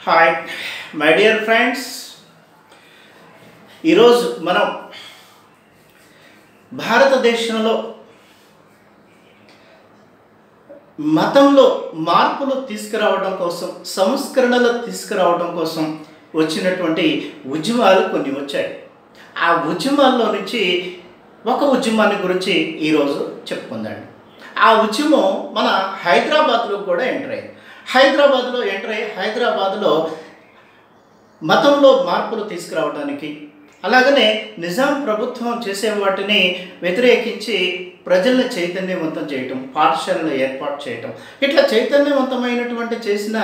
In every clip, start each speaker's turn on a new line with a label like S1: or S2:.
S1: Hi my dear friends, ఈరోజు మనం భారతదేశంలో మతంలో మార్పులు తీసుకురావడం కోసం, సంస్కరణలు తీసుకురావడం కోసం వచ్చినటువంటి ఉద్యమాలు కొన్ని వచ్చాయి. ఆ ఉద్యమాల్లో నుంచి ఒక ఉద్యమాన్ని గురించి ఈరోజు చెప్పుకుందండి. ఆ ఉద్యమం మన హైదరాబాద్లో కూడా ఎంటర్ అయింది. హైదరాబాద్లో మతంలో మార్పులు తీసుకురావడానికి, అలాగనే నిజాం ప్రభుత్వం చేసే వాటిని వ్యతిరేకించి ప్రజల్ని చైతన్యవంతం చేయటం, పాఠశాలను ఏర్పాటు చేయటం, ఇట్లా చైతన్యవంతమైనటువంటి చేసిన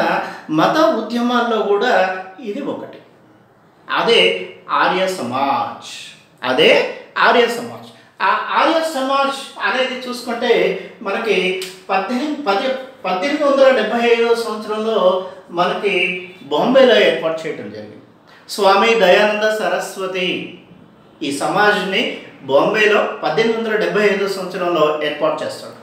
S1: మత ఉద్యమాల్లో కూడా ఇది ఒకటి. అదే ఆర్య సమాజ్. ఆ ఆర్య సమాజ్ అనేది చూసుకుంటే మనకి 1875 సంవత్సరంలో మనకి బాంబేలో ఏర్పాటు చేయడం జరిగింది. స్వామి దయానంద సరస్వతి ఈ సమాజ్ని బాంబేలో 1875 సంవత్సరంలో ఏర్పాటు చేస్తాడు.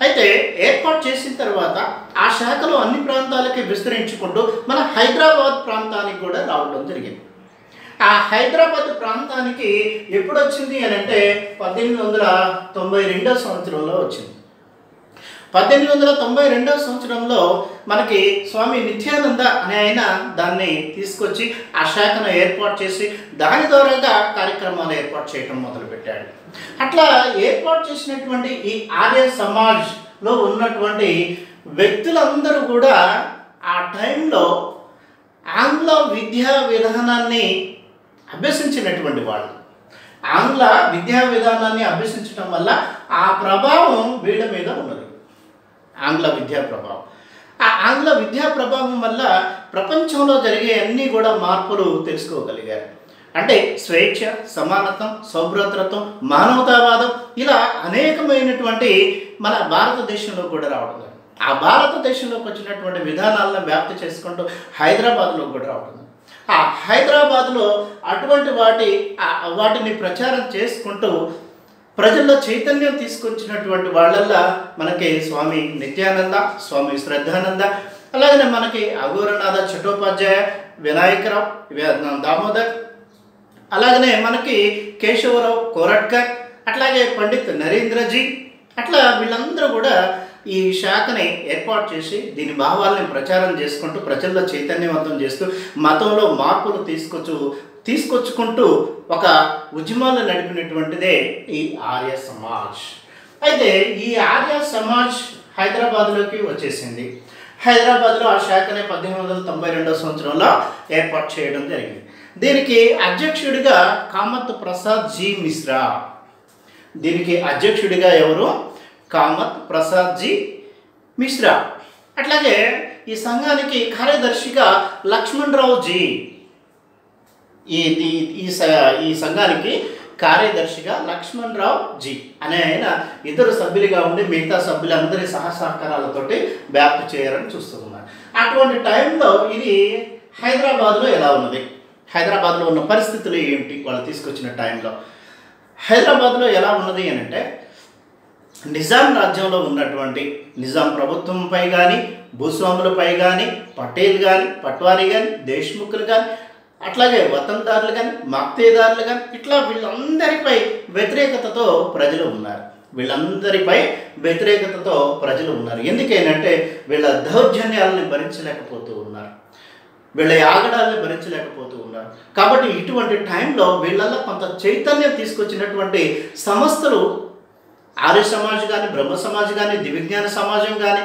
S1: అయితే ఏర్పాటు చేసిన తర్వాత ఆ శాఖలో అన్ని ప్రాంతాలకి విస్తరించుకుంటూ మన హైదరాబాద్ ప్రాంతానికి కూడా రావడం జరిగింది. ఆ హైదరాబాద్ ప్రాంతానికి ఎప్పుడు వచ్చింది అని అంటే 1892 సంవత్సరంలో వచ్చింది. 1892 సంవత్సరంలో మనకి స్వామి నిత్యానంద అనే ఆయన దాన్ని తీసుకొచ్చి ఆ శాఖను ఏర్పాటు చేసి దాని ద్వారాగా కార్యక్రమాలు ఏర్పాటు చేయడం మొదలుపెట్టాడు. అట్లా ఏర్పాటు చేసినటువంటి ఈ ఆర్య సమాజ్లో ఉన్నటువంటి వ్యక్తులందరూ కూడా ఆ టైంలో ఆంగ్ల విద్యా విధానాన్ని అభ్యసించినటువంటి వాళ్ళు. ఆంగ్ల విద్యా విధానాన్ని అభ్యసించడం వల్ల ఆ ప్రభావం వీళ్ళ మీద ఉన్నది. ఆంగ్ల విద్యా ప్రభావం వల్ల ప్రపంచంలో జరిగే అన్నీ కూడా మార్పులు తెలుసుకోగలిగారు. అంటే స్వేచ్ఛ, సమానత్వం, సౌభ్రాతృత్వం, మానవతావాదం, ఇలా అనేకమైనటువంటి మన భారతదేశంలో కూడా రావడం. ఆ భారతదేశంలోకి వచ్చినటువంటి విధానాలను వ్యాప్తి చేసుకుంటూ హైదరాబాద్లో కూడా రావడం. ఆ హైదరాబాద్లో అటువంటి వాటిని ప్రచారం చేసుకుంటూ ప్రజల్లో చైతన్యం తీసుకొచ్చినటువంటి వాళ్ళల్లో మనకి స్వామి నిత్యానంద, స్వామి శ్రద్ధానంద, అలాగనే మనకి అఘోరనాథ చట్టోపాధ్యాయ, వినాయకరావు, దామోదర్, అలాగనే మనకి కేశవరావు కోరట్కర్, అట్లాగే పండిత్ నరేంద్రజీ, అట్లా వీళ్ళందరూ కూడా ఈ శాఖని ఏర్పాటు చేసి దీని భావాలని ప్రచారం చేసుకుంటూ ప్రజల్లో చైతన్యవంతం చేస్తూ మతంలో మార్పులు తీసుకొచ్చుకుంటూ ఒక ఉద్యమాలు నడిపినటువంటిదే ఈ ఆర్య సమాజ్. అయితే ఈ ఆర్య సమాజ్ హైదరాబాద్లోకి వచ్చేసింది. హైదరాబాద్లో ఆ శాఖని 1892 సంవత్సరంలో ఏర్పాటు చేయడం జరిగింది. దీనికి అధ్యక్షుడిగా కామత్ ప్రసాద్ జీ మిశ్రా. దీనికి అధ్యక్షుడిగా ఎవరు? కామత్ ప్రసాద్ జీ మిశ్రా. అట్లాగే ఈ సంఘానికి కార్యదర్శిగా లక్ష్మణ్ రావు జీ. ఈ సంఘానికి కార్యదర్శిగా లక్ష్మణ్ రావు జీ అనే ఆయన ఇద్దరు సభ్యులుగా ఉండి మిగతా సభ్యులందరి సహకారాలతోటి వ్యాప్తి చేయాలని చూస్తూ ఉన్నారు. అటువంటి టైంలో ఇది హైదరాబాద్లో ఎలా ఉన్నది, హైదరాబాద్లో ఉన్న పరిస్థితులు ఏమిటి, వాళ్ళు తీసుకొచ్చిన టైంలో హైదరాబాద్లో ఎలా ఉన్నది అని అంటే, నిజాం రాజ్యంలో ఉన్నటువంటి నిజాం ప్రభుత్వంపై కానీ, భూస్వాములపై కానీ, పటేల్ కానీ, పట్వారీ కానీ, దేశ్ముఖులు కానీ, అట్లాగే వతందారులు కానీ, మక్తేదారులు కానీ, ఇట్లా వీళ్ళందరిపై వ్యతిరేకతతో ప్రజలు ఉన్నారు. ఎందుకేనంటే వీళ్ళ దౌర్జన్యాలను భరించలేకపోతూ ఉన్నారు, వీళ్ళ ఆగడాలను భరించలేకపోతూ ఉన్నారు. కాబట్టి ఇటువంటి టైంలో వీళ్ళల్లో కొంత చైతన్యం తీసుకొచ్చినటువంటి సంస్థలు ఆర్య సమాజ్ కానీ, బ్రహ్మ సమాజ్ కానీ, దివ్యజ్ఞాన సమాజం కానీ,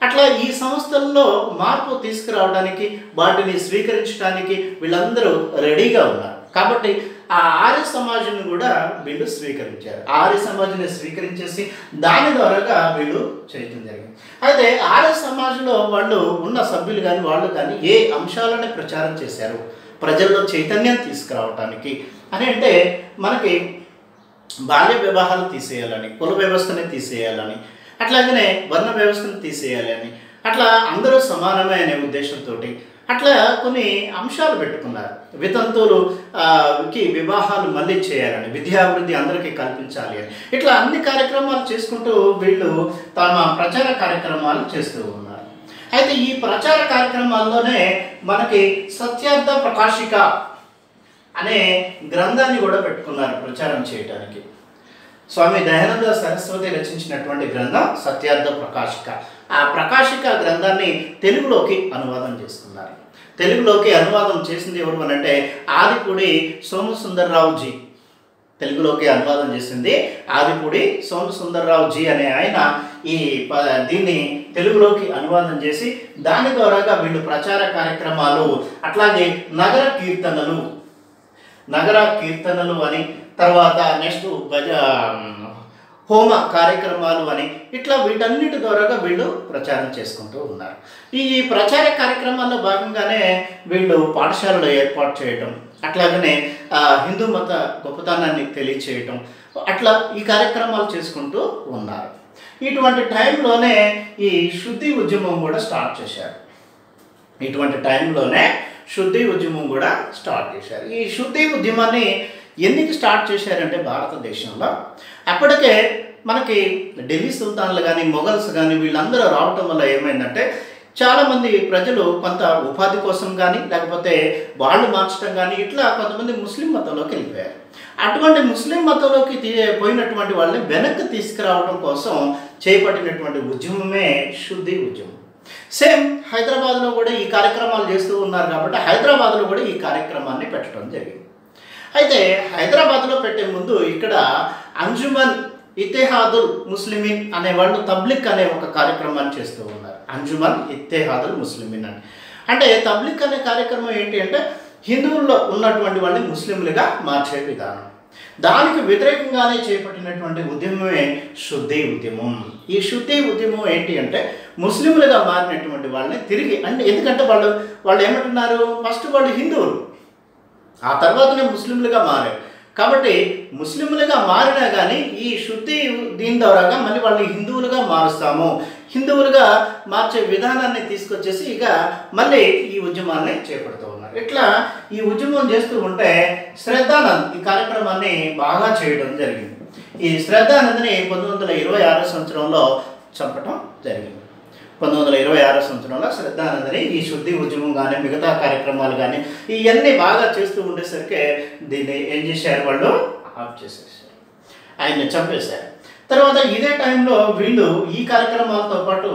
S1: అట్లా ఈ సంస్థల్లో మార్పు తీసుకురావడానికి, వాటిని స్వీకరించడానికి వీళ్ళందరూ రెడీగా ఉన్నారు. కాబట్టి ఆ ఆర్య సమాజాన్ని కూడా వీళ్ళు స్వీకరించారు. ఆర్య సమాజాన్ని స్వీకరించేసి దాని ద్వారాగా వీళ్ళు చేయటం జరిగింది. అయితే ఆర్య సమాజంలో వాళ్ళు ఉన్న సభ్యులు కానీ వాళ్ళు కానీ ఏ అంశాలను ప్రచారం చేశారు ప్రజల్లో చైతన్యం తీసుకురావటానికి అని అంటే, మనకి బాల్య వివాహాలు తీసేయాలని, కుల వ్యవస్థని తీసేయాలని, అట్లాగనే వర్ణ వ్యవస్థను తీసేయాలని, అట్లా అందరూ సమానమే అనే ఉద్దేశంతో అట్లా కొన్ని అంశాలు పెట్టుకున్నారు. వితంతువులకి వివాహాలు మళ్ళీ చేయాలని, విద్యాభివృద్ధి అందరికీ కల్పించాలి అని, ఇట్లా అన్ని కార్యక్రమాలు చేసుకుంటూ వీళ్ళు తమ ప్రచార కార్యక్రమాలు చేస్తూ ఉన్నారు. అయితే ఈ ప్రచార కార్యక్రమాల్లోనే మనకి సత్యార్థ ప్రకాశిక అనే గ్రంథాన్ని కూడా పెట్టుకున్నారు ప్రచారం చేయడానికి. స్వామి దయానంద సరస్వతి రచించినటువంటి గ్రంథం సత్యార్థ ప్రకాశిక. ఆ ప్రకాశిక గ్రంథాన్ని తెలుగులోకి అనువాదం చేసుకున్నారు. తెలుగులోకి అనువాదం చేసింది ఎవరు అనంటే ఆదిపూడి సోమసుందర్రావుజీ. తెలుగులోకి అనువాదం చేసింది ఆదిపూడి సోమసుందర్రావుజీ అనే ఆయన దీన్ని తెలుగులోకి అనువాదం చేసి దాని ద్వారాగా వీళ్ళు ప్రచార కార్యక్రమాలు, అట్లాగే నగర కీర్తనలు అని, తర్వాత నెక్స్ట్ హోమ కార్యక్రమాలు అని, ఇట్లా వీటన్నిటి ద్వారాగా వీళ్ళు ప్రచారం చేసుకుంటూ ఉన్నారు. ఈ ప్రచార కార్యక్రమాల్లో భాగంగానే వీళ్ళు పాఠశాలలు ఏర్పాటు చేయటం, అట్లాగనే హిందూ మత గొప్పతనాన్ని తెలియచేయటం, అట్లా ఈ కార్యక్రమాలు చేసుకుంటూ ఉన్నారు. ఇటువంటి టైంలోనే ఈ శుద్ధి ఉద్యమం కూడా స్టార్ట్ చేశారు. ఈ శుద్ధి ఉద్యమాన్ని ఎందుకు స్టార్ట్ చేశారంటే భారతదేశంలో అప్పటికే మనకి ఢిల్లీ సుల్తాన్లు కానీ మొఘల్స్ కానీ వీళ్ళందరూ రావటం వల్ల ఏమైందంటే చాలామంది ప్రజలు కొంత ఉపాధి కోసం కానీ లేకపోతే వాళ్ళు మార్చడం కానీ ఇట్లా కొంతమంది ముస్లిం మతంలోకి వెళ్ళిపోయారు. అటువంటి ముస్లిం మతంలోకి పోయినటువంటి వాళ్ళని వెనక్కి తీసుకురావడం కోసం చేపట్టినటువంటి ఉద్యమమే శుద్ధి ఉద్యమం. సేమ్ హైదరాబాద్లో కూడా ఈ కార్యక్రమాలు చేస్తూ ఉన్నారు కాబట్టి హైదరాబాద్లో కూడా ఈ కార్యక్రమాన్ని పెట్టడం జరిగింది. అయితే హైదరాబాద్లో పెట్టే ముందు ఇక్కడ అంజుమన్ ఇత్తెహాదుల్ ముస్లిమీన్ అనే వాళ్ళు తబ్లిక్ అనే ఒక కార్యక్రమాన్ని చేస్తూ ఉన్నారు. అంజుమన్ ఇత్తెహాదుల్ ముస్లిమీన్ అంటే తబ్లిక్ అనే కార్యక్రమం ఏంటి అంటే హిందువుల్లో ఉన్నటువంటి వాళ్ళని ముస్లింలుగా మార్చే విధానం. దానికి వ్యతిరేకంగానే చేపట్టినటువంటి ఉద్యమమే శుద్ధి ఉద్యమం. ఈ శుద్ధి ఉద్యమం ఏంటి అంటే ముస్లింలుగా మారినటువంటి వాళ్ళని తిరిగి అంటే ఎందుకంటే వాళ్ళు ఏమంటున్నారు, ఫస్ట్ వాళ్ళు హిందువులు, ఆ తర్వాతనే ముస్లింలుగా మారారు. కాబట్టి ముస్లింలుగా మారినా కానీ ఈ శుద్ధి దీని ద్వారాగా మళ్ళీ వాళ్ళని హిందువులుగా మారుస్తాము, హిందువులుగా మార్చే విధానాన్ని తీసుకొచ్చేసి ఇక మళ్ళీ ఈ ఉద్యమాన్ని చేపడుతూ ఉన్నారు. ఇట్లా ఈ ఉద్యమం చేస్తూ ఉంటే శ్రద్ధానంద్ ఈ కార్యక్రమాన్ని బాగా చేయడం జరిగింది. ఈ శ్రద్ధానంద్ని 1926 సంవత్సరంలో చంపటం జరిగింది. 1926 సంవత్సరంలో శ్రద్ధానందని ఈ శుద్ధి ఉద్యమం కానీ మిగతా కార్యక్రమాలు కానీ ఇవన్నీ బాగా చేస్తూ ఉండేసరికి దీన్ని ఏం చేశారు, వాళ్ళు ఆఫ్ చేసేసారు, ఆయన్ని చంపేశారు. తర్వాత ఇదే టైంలో వీళ్ళు ఈ కార్యక్రమాలతో పాటు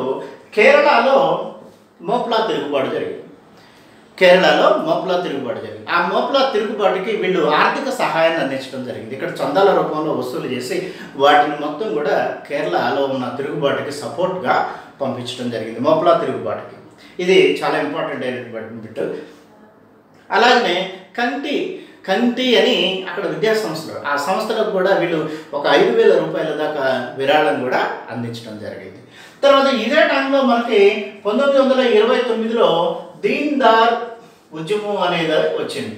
S1: కేరళలో మోప్లా తిరుగుబాటు జరిగింది. ఆ మోప్లా తిరుగుబాటుకి వీళ్ళు ఆర్థిక సహాయాన్ని అందించడం జరిగింది. ఇక్కడ చందాల రూపంలో వసూలు చేసి వాటిని మొత్తం కూడా కేరళలో ఉన్న తిరుగుబాటుకి సపోర్ట్గా పంపించడం జరిగింది, మోప్లా తిరుగుబాటుకి. ఇది చాలా ఇంపార్టెంట్ అయినటువంటి బిట్. అలాగనే కంటి అని అక్కడ విద్యా సంస్థలు, ఆ సంస్థలకు కూడా వీళ్ళు ఒక 5,000 రూపాయల దాకా విరాళం కూడా అందించడం జరిగింది. తర్వాత ఇదే టైంలో మనకి 1929లో దీన్ దార్ ఉద్యమం అనేది వచ్చింది.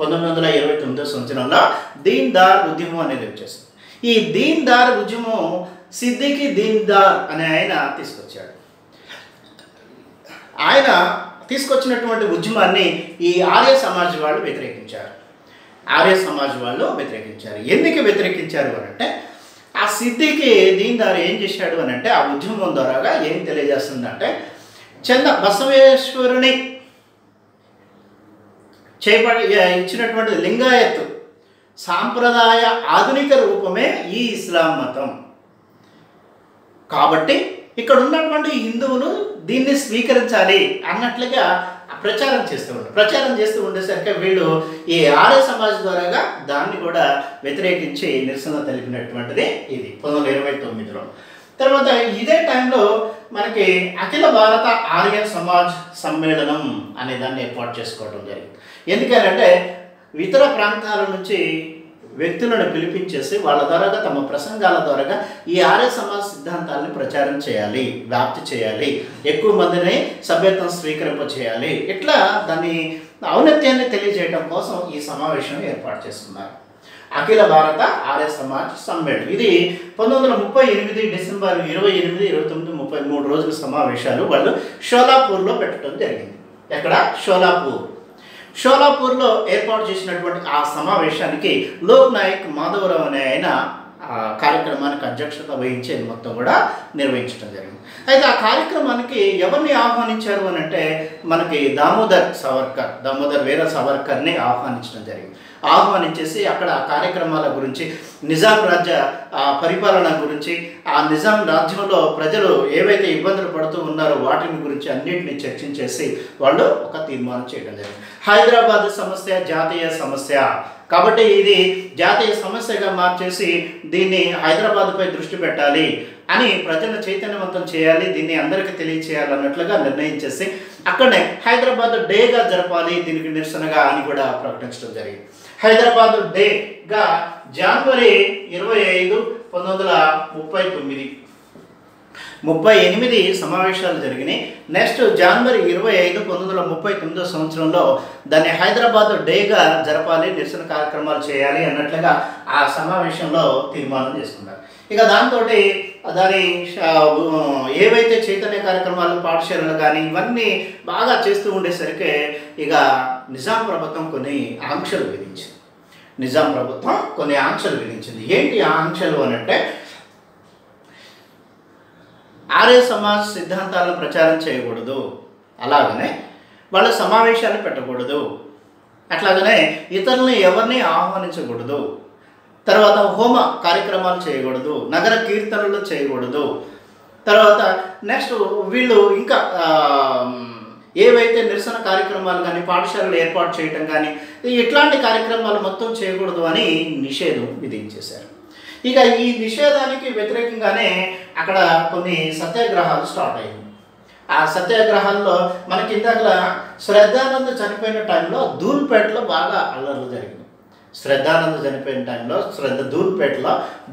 S1: 1929 సంవత్సరంలో దీన్ దార్ ఉద్యమం అనేది వచ్చేసింది. ఈ దీన్ దార్ ఉద్యమం సిద్దికి దీన్ దార్ అనే ఆయన తీసుకొచ్చాడు. ఆయన తీసుకొచ్చినటువంటి ఉద్యమాన్ని ఈ ఆర్య సమాజ్ వాళ్ళు వ్యతిరేకించారు. ఎందుకు వ్యతిరేకించారు అని అంటే ఆ సిద్దికి దీన్ దార్ ఏం చేశాడు అని అంటే ఆ ఉద్యమం ద్వారాగా ఏం తెలియజేస్తుందంటే బసవేశ్వరుని ఇచ్చినటువంటి లింగాయత్ సాంప్రదాయ ఆధునిక రూపమే ఈ ఇస్లాం మతం. కాబట్టి ఇక్కడ ఉన్నటువంటి హిందువులు దీన్ని స్వీకరించాలి అన్నట్లుగా ప్రచారం చేస్తూ ఉండేసరికి వీళ్ళు ఈ ఆర్య సమాజ్ ద్వారాగా దాన్ని కూడా వ్యతిరేకించి నిరసన తెలిపినటువంటిది ఇది 1929లో. తర్వాత ఇదే టైంలో మనకి అఖిల భారత ఆర్య సమాజ్ సమ్మేళనం అనే దాన్ని ఏర్పాటు చేసుకోవడం జరిగింది. ఎందుకంటే ఇతర ప్రాంతాల నుంచి వ్యక్తులను పిలిపించేసి వాళ్ళ ద్వారాగా తమ ప్రసంగాల ద్వారాగా ఈ ఆర్య సమాజ్ సిద్ధాంతాలని ప్రచారం చేయాలి, వ్యాప్తి చేయాలి, ఎక్కువ మందిని సభ్యత్వం స్వీకరింపచేయాలి, ఇట్లా దాన్ని ఔన్నత్యాన్ని తెలియజేయడం కోసం ఈ సమావేశం ఏర్పాటు చేసుకున్నారు. అఖిల భారత ఆర్య సమాజ్ సమ్మేళనం ఇది 1938 డిసెంబర్ 28, 29, 33 రోజుల సమావేశాలు వాళ్ళు షోలాపూర్లో పెట్టడం జరిగింది. ఎక్కడ? షోలాపూర్లో ఏర్పాటు చేసినటువంటి ఆ సమావేశానికి లోక్ నాయక్ మాధవరావు అనే ఆయన కార్యక్రమానికి అధ్యక్షత వహించి మొత్తం కూడా నిర్వహించడం జరిగింది. అయితే ఆ కార్యక్రమానికి ఎవరిని ఆహ్వానించారు అని అంటే మనకి దామోదర్ వీర సావర్కర్ని ఆహ్వానించడం జరిగింది. ఆహ్వానించేసి అక్కడ ఆ కార్యక్రమాల గురించి, నిజాం రాజ్య పరిపాలన గురించి, ఆ నిజాం రాజ్యంలో ప్రజలు ఏవైతే ఇబ్బందులు పడుతూ ఉన్నారో వాటిని గురించి అన్నింటినీ చర్చించేసి వాళ్ళు ఒక తీర్మానం చేయడం జరిగింది. హైదరాబాద్ సమస్య జాతీయ సమస్య కాబట్టి ఇది జాతీయ సమస్యగా మార్చేసి దీన్ని హైదరాబాద్పై దృష్టి పెట్టాలి అని ప్రజలను చైతన్యవంతం చేయాలి, దీన్ని అందరికీ తెలియచేయాలన్నట్లుగా నిర్ణయించేసి అక్కడనే హైదరాబాద్ డేగా జరపాలి దీనికి నిరసనగా అని కూడా ప్రకటించడం జరిగింది. హైదరాబాద్ డేగా జనవరి 25, 1938 సమావేశాలు జరిగినాయి. నెక్స్ట్ జనవరి 25, 1939 సంవత్సరంలో దాన్ని హైదరాబాద్ డేగా జరపాలి, నిరసన కార్యక్రమాలు చేయాలి అన్నట్లుగా ఆ సమావేశంలో తీర్మానం చేసుకున్నారు. ఇక దాంతో దాని ఏవైతే చైతన్య కార్యక్రమాలు పాఠశాలలు కానీ ఇవన్నీ బాగా చేస్తూ ఉండేసరికి ఇక నిజాం ప్రభుత్వం కొన్ని ఆంక్షలు విధించింది. ఏంటి ఆ ఆంక్షలు అని అంటే ఆర్య సమాజ్ సిద్ధాంతాలను ప్రచారం చేయకూడదు, అలాగనే వాళ్ళ సమావేశాలు పెట్టకూడదు, అట్లాగనే ఇతరులని ఎవరిని ఆహ్వానించకూడదు, తర్వాత హోమ కార్యక్రమాలు చేయకూడదు, నగర కీర్తనలు చేయకూడదు, తర్వాత నెక్స్ట్ వీళ్ళు ఇంకా ఏవైతే నిరసన కార్యక్రమాలు కానీ పాఠశాలలు ఏర్పాటు చేయటం కానీ ఇట్లాంటి కార్యక్రమాలు మొత్తం చేయకూడదు అని నిషేధం విధించేశారు. ఇక ఈ నిషేధానికి వ్యతిరేకంగానే అక్కడ కొన్ని సత్యాగ్రహాలు స్టార్ట్ అయ్యాయి. ఆ సత్యాగ్రహాల్లో మనకి ఇందాక శ్రద్ధానంద చనిపోయిన టైంలో ధూల్పేటలో బాగా అల్లర్లు జరిగింది. శ్రద్ధానంద చనిపోయిన టైంలో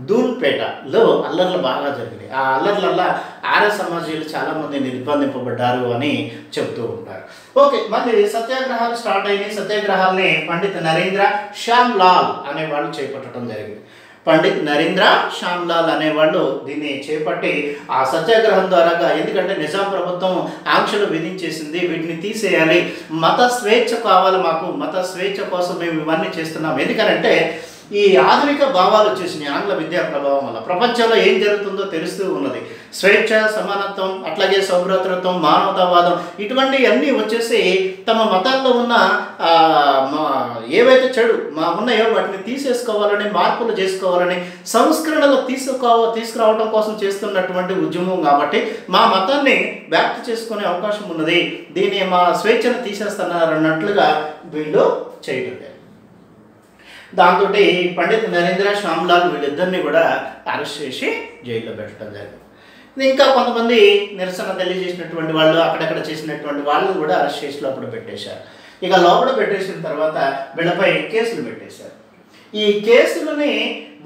S1: ధూల్పేటలో అల్లర్లు బాగా జరిగినాయి. ఆ అల్లర్లల్లో ఆర్య సమాజీయులు చాలామంది నిర్బంధింపబడ్డారు అని చెప్తూ ఉంటారు. ఓకే, మళ్ళీ సత్యాగ్రహాలు స్టార్ట్ అయినాయి. సత్యాగ్రహాలని పండిత్ నరేంద్ర శ్యామ్లాల్ అనేవాళ్ళు చేపట్టడం జరిగింది. పండిత్ నరేంద్ర శ్యామ్లాల్ అనేవాళ్ళు దీన్ని చేపట్టి ఆ సత్యాగ్రహం ద్వారాగా, ఎందుకంటే నిజాం ప్రభుత్వం ఆంక్షలు విధించేసింది, వీటిని తీసేయాలి, మత స్వేచ్ఛ కావాలి, మాకు మత స్వేచ్ఛ కోసం మేము ఇవన్నీ చేస్తున్నాం. ఎందుకనంటే ఈ ఆధునిక భావాలు వచ్చేసినాయి ఆంగ్ల విద్యా ప్రభావం వల్ల. ప్రపంచంలో ఏం జరుగుతుందో తెలుస్తూ ఉన్నది. స్వేచ్ఛ, సమానత్వం, అట్లాగే సౌభ్రాతృత్వం, మానవతావాదం ఇటువంటి అన్నీ వచ్చేసి తమ మతాల్లో ఉన్న ఏవైతే చెడు ఉన్నాయో వాటిని తీసేసుకోవాలని, మార్పులు చేసుకోవాలని, సంస్కరణలు తీసుకురావడం కోసం చేస్తున్నటువంటి ఉద్యమం కాబట్టి మా మతాన్ని వ్యాప్తి చేసుకునే అవకాశం ఉన్నది, దీన్ని మా స్వేచ్ఛను తీసేస్తున్నారు అన్నట్లుగా వీళ్ళు చేయడం. దాంతో పండిత్ నరేంద్ర శ్యామ్లాల్ వీళ్ళిద్దరిని కూడా అరెస్ట్ చేసి జైల్లో పెట్టడం జరిగింది. ఇంకా కొంతమంది నిరసన తెలియజేసినటువంటి వాళ్ళు, అక్కడక్కడ చేసినటువంటి వాళ్ళని కూడా అరెస్ట్ చేసి లోపల పెట్టేశారు. ఇక లోపల పెట్టేసిన తర్వాత వీళ్ళపై కేసులు పెట్టేశారు. ఈ కేసులని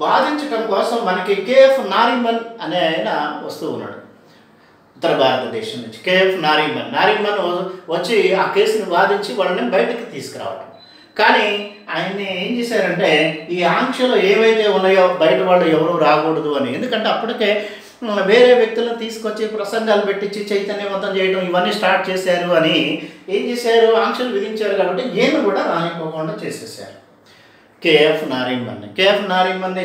S1: వాదించడం కోసం మనకి కేఎఫ్ నారిమన్ అనే ఆయన వస్తూ ఉన్నాడు ఉత్తర భారతదేశం నుంచి. కేఎఫ్ నారిమన్ వచ్చి ఆ కేసుని వాదించి వాళ్ళని బయటకు తీసుకురావడం. కానీ ఆయన్ని ఏం చేశారంటే ఈ ఆంక్షలు ఏవైతే ఉన్నాయో బయట వాళ్ళు ఎవరూ రాకూడదు అని, ఎందుకంటే అప్పటికే వేరే వ్యక్తులను తీసుకొచ్చి ప్రసంగాలు పెట్టించి చైతన్యవంతం చేయడం ఇవన్నీ స్టార్ట్ చేశారు అని ఏం చేశారు, ఆంక్షలు విధించారు కాబట్టి ఈయన కూడా రానిపోకుండా చేసేసారు. కేఎఫ్ నారిమన్ని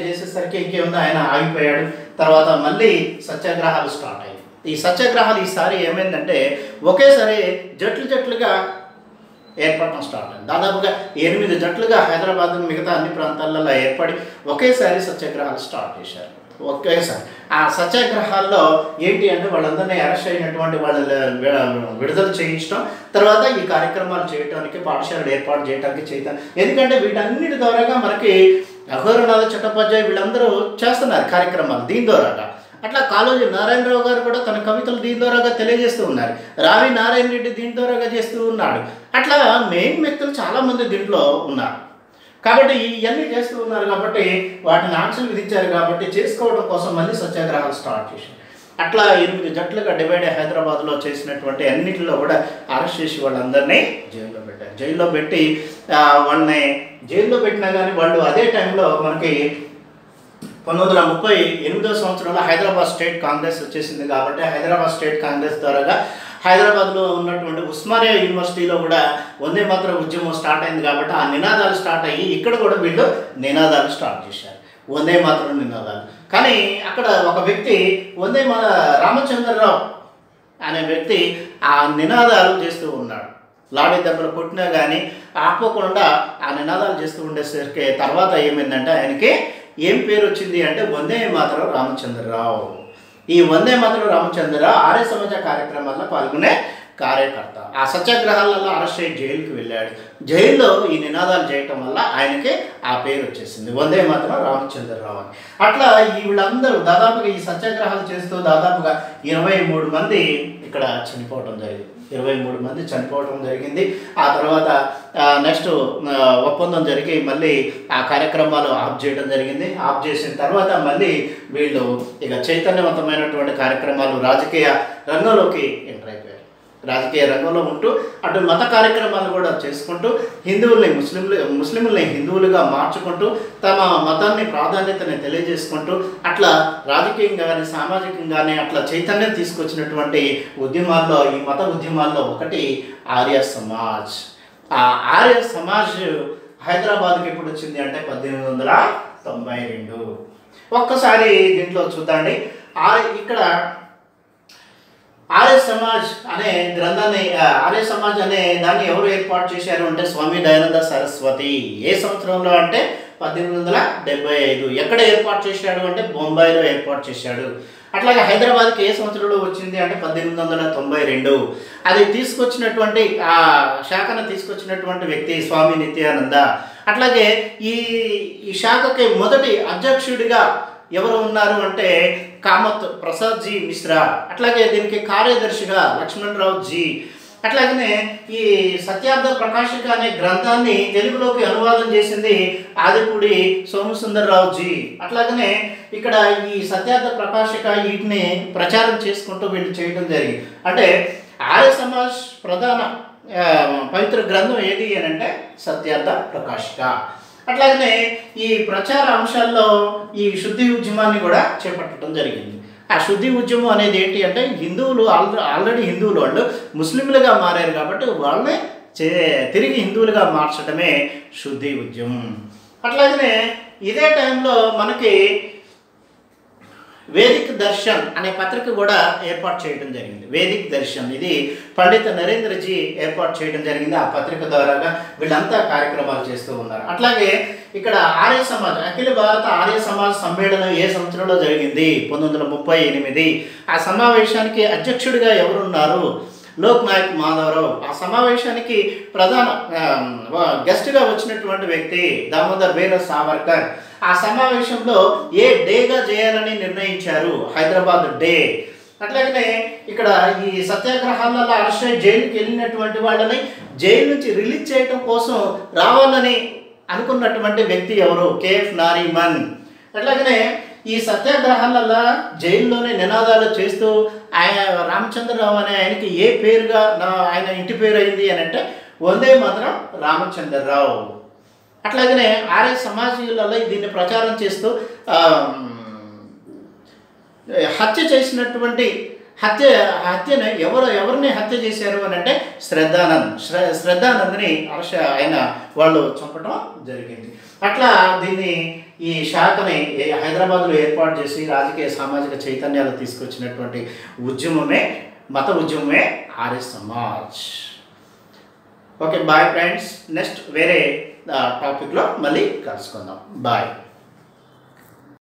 S1: చేసేసరికి ఇంకేముంది, ఆయన ఆగిపోయాడు. తర్వాత మళ్ళీ సత్యాగ్రహాలు స్టార్ట్ అయ్యాయి. ఈ సత్యాగ్రహాలు ఈసారి ఏమైందంటే ఒకేసారి జట్లుగా ఏర్పడటం స్టార్ట్ అయింది. దాదాపుగా 8 జట్లుగా హైదరాబాద్ మిగతా అన్ని ప్రాంతాలలో ఏర్పడి ఒకేసారి సత్యాగ్రహాలు స్టార్ట్ చేశారు. ఒకేసారి ఆ సత్యాగ్రహాల్లో ఏంటి అంటే వాళ్ళందరినీ అరెస్ట్ అయినటువంటి వాళ్ళ విడుదల చేయించడం, తర్వాత ఈ కార్యక్రమాలు చేయడానికి, పాఠశాలలు ఏర్పాటు చేయడానికి ఎందుకంటే వీటన్నిటి ద్వారాగా మనకి అఘోరనాథ చట్టోపాధ్యాయ వీళ్ళందరూ చేస్తున్నారు కార్యక్రమాలు దీని ద్వారాగా. అట్లా కాళోజీ నారాయణరావు గారు కూడా తన కవితలు దీని ద్వారాగా తెలియజేస్తూ ఉన్నారు. రావి నారాయణ రెడ్డి దీని ద్వారాగా చేస్తూ ఉన్నాడు. అట్లా మెయిన్ వ్యక్తులు చాలామంది దీంట్లో ఉన్నారు. కాబట్టి ఇవన్నీ చేస్తూ ఉన్నారు కాబట్టి వాటిని ఆంక్షలు విధించారు కాబట్టి చేసుకోవడం కోసం మళ్ళీ సత్యాగ్రహాలు స్టార్ట్ చేశారు. అట్లా 8 జట్లుగా డివైడ్ హైదరాబాద్లో చేసినటువంటి అన్నింటిలో కూడా అరెస్ట్ చేసి వాళ్ళందరినీ జైల్లో పెట్టారు. జైల్లో పెట్టి వాళ్ళని జైల్లో పెట్టినా కానీ వాళ్ళు అదే టైంలో మనకి 1938 సంవత్సరంలో హైదరాబాద్ స్టేట్ కాంగ్రెస్ వచ్చేసింది కాబట్టి హైదరాబాద్ స్టేట్ కాంగ్రెస్ ద్వారాగా హైదరాబాద్లో ఉన్నటువంటి ఉస్మానియా యూనివర్సిటీలో కూడా వందే మాతరం ఉద్యమం స్టార్ట్ అయింది కాబట్టి ఆ నినాదాలు స్టార్ట్ అయ్యి ఇక్కడ కూడా వీళ్ళు నినాదాలు స్టార్ట్ చేశారు. వందే మాతరం నినాదాలు. కానీ అక్కడ ఒక వ్యక్తి రామచంద్రరావు అనే వ్యక్తి ఆ నినాదాలు చేస్తూ ఉన్నాడు. లాఠీ దెబ్బలు కొట్టినా కానీ ఆపకుండా ఆ నినాదాలు చేస్తూ ఉండేసరికి తర్వాత ఏమైందంటే ఆయనకి ఏం పేరు వచ్చింది అంటే వందే మాతరం రామచంద్రరావు. ఈ వందే మాతరం రామచంద్రరావు ఆర్య సమాజ కార్యక్రమాల్లో పాల్గొనే కార్యకర్త. ఆ సత్యాగ్రహాలలో అరెస్ట్ అయ్యి జైలుకి వెళ్ళాడు. జైల్లో ఈ నినాదాలు చేయటం వల్ల ఆయనకి ఆ పేరు వచ్చేసింది, వందే మాతరం రామచంద్రరావు అని. అట్లా వీళ్ళందరూ దాదాపుగా ఈ సత్యాగ్రహాలు చేస్తూ దాదాపుగా 23 మంది ఇక్కడ చనిపోవటం జరిగింది. 23 మంది చనిపోవటం జరిగింది. ఆ తర్వాత నెక్స్ట్ ఒప్పందం జరిగి మళ్ళీ ఆ కార్యక్రమాలు ఆఫ్ చేయడం జరిగింది. ఆఫ్ చేసిన తర్వాత మళ్ళీ వీళ్ళు ఇక చైతన్యవంతమైనటువంటి కార్యక్రమాలు రాజకీయ రంగంలోకి ఎంటర్ అయిపోయారు. రాజకీయ రంగంలో ఉంటూ అటు మత కార్యక్రమాలు కూడా చేసుకుంటూ ముస్లింలని హిందువులుగా మార్చుకుంటూ తమ మతాన్ని ప్రాధాన్యతని తెలియజేసుకుంటూ అట్లా రాజకీయంగా కానీ సామాజికంగానే అట్లా చైతన్యం తీసుకొచ్చినటువంటి ఉద్యమాల్లో, ఈ మత ఉద్యమాల్లో ఒకటి ఆర్య సమాజ్. ఆ ఆర్య సమాజ్ హైదరాబాద్కి ఎప్పుడు వచ్చింది అంటే 1892. ఒక్కసారి దీంట్లో చూద్దాండి. ఇక్కడ ఆర్య సమాజ్ అనే గ్రంథాన్ని, ఆర్య సమాజ్ అనే దాన్ని ఎవరు ఏర్పాటు చేశారు అంటే స్వామి దయానంద సరస్వతి. ఏ సంవత్సరంలో అంటే 1875. ఎక్కడ ఏర్పాటు చేశాడు అంటే బొంబాయిలో ఏర్పాటు చేశాడు. అట్లాగే హైదరాబాద్కి ఏ సంవత్సరంలో వచ్చింది అంటే 1892. అది తీసుకొచ్చినటువంటి ఆ శాఖను తీసుకొచ్చినటువంటి వ్యక్తి స్వామి నిత్యానంద. అట్లాగే ఈ శాఖకి మొదటి అధ్యక్షుడిగా ఎవరు ఉన్నారు అంటే కామత్ ప్రసాద్ జీ మిశ్రా. అట్లాగే దీనికి కార్యదర్శిగా లక్ష్మణరావు జీ. అట్లాగనే ఈ సత్యార్థ ప్రకాశిక అనే గ్రంథాన్ని తెలుగులోకి అనువాదం చేసింది ఆదిపూడి సోమసుందర్రావు జీ. అట్లాగనే ఇక్కడ ఈ సత్యార్థ ప్రకాశిక వీటిని ప్రచారం చేసుకుంటూ వీళ్ళు చేయడం జరిగింది. అంటే ఆర్య సమాజ్ ప్రధాన పవిత్ర గ్రంథం ఏది అని అంటే సత్యార్థ ప్రకాశిక. అట్లాగనే ఈ ప్రచార అంశాల్లో ఈ శుద్ధి ఉద్యమాన్ని కూడా చేపట్టడం జరిగింది. ఆ శుద్ధి ఉద్యమం అనేది ఏంటి అంటే హిందువులు ఆల్రెడీ హిందువులు వాళ్ళు ముస్లింలుగా మారారు కాబట్టి వాళ్ళని తిరిగి హిందువులుగా మార్చడమే శుద్ధి ఉద్యమం. అట్లాగనే ఇదే టైంలో మనకి వేదిక్ దర్శన్ అనే పత్రిక కూడా ఏర్పాటు చేయడం జరిగింది. వేదిక్ దర్శన్ ఇది పండిత నరేంద్రజీ ఏర్పాటు చేయడం జరిగింది. ఆ పత్రిక ద్వారాగా వీళ్ళంతా కార్యక్రమాలు చేస్తూ ఉన్నారు. అట్లాగే ఇక్కడ ఆర్య సమాజ్ అఖిల భారత ఆర్య సమాజ్ సమ్మేళనం ఏ సంవత్సరంలో జరిగింది? 1938. ఆ సమావేశానికి అధ్యక్షుడిగా ఎవరున్నారు? లోక్ నాయక్ మాధవరావు. ఆ సమావేశానికి ప్రధాన గెస్ట్గా వచ్చినటువంటి వ్యక్తి దామోదర్ వీర సావర్కర్. ఆ సమావేశంలో ఏ డేగా చేయాలని నిర్ణయించారు? హైదరాబాద్ డే. అట్లాగనే ఇక్కడ ఈ సత్యాగ్రహాలలో అరెస్ట్ అయ్యి జైలుకి వెళ్ళినటువంటి వాళ్ళని జైలు నుంచి రిలీజ్ చేయడం కోసం రావాలని అనుకున్నటువంటి వ్యక్తి ఎవరు? కేఎఫ్ నారీమన్. అట్లాగనే ఈ సత్యాగ్రహాలలో జైల్లోనే నినాదాలు చేస్తూ ఆయన రామచంద్రరావు అనే ఆయనకి ఏ పేరుగా ఆయన ఇంటి పేరు అయింది అని అంటే వందే మాతరం రామచంద్రరావు. అట్లాగనే ఆర్య సమాజంలో దీన్ని ప్రచారం చేస్తూ హత్య చేసినటువంటి హత్యను ఎవరిని హత్య చేశారు అని అంటే శ్రద్ధానంద్ని వాళ్ళు చంపడం జరిగింది. అట్లా దీన్ని ఈ శాఖని హైదరాబాద్లో ఏర్పాటు చేసి రాజకీయ సామాజిక చైతన్యాలు తీసుకొచ్చినటువంటి ఉద్యమమే మత ఉద్యమమే Arya Samaj. Okay, bye friends. Next వేరే టాపిక్లో మళ్ళీ కలుసుకుందాం. బాయ్.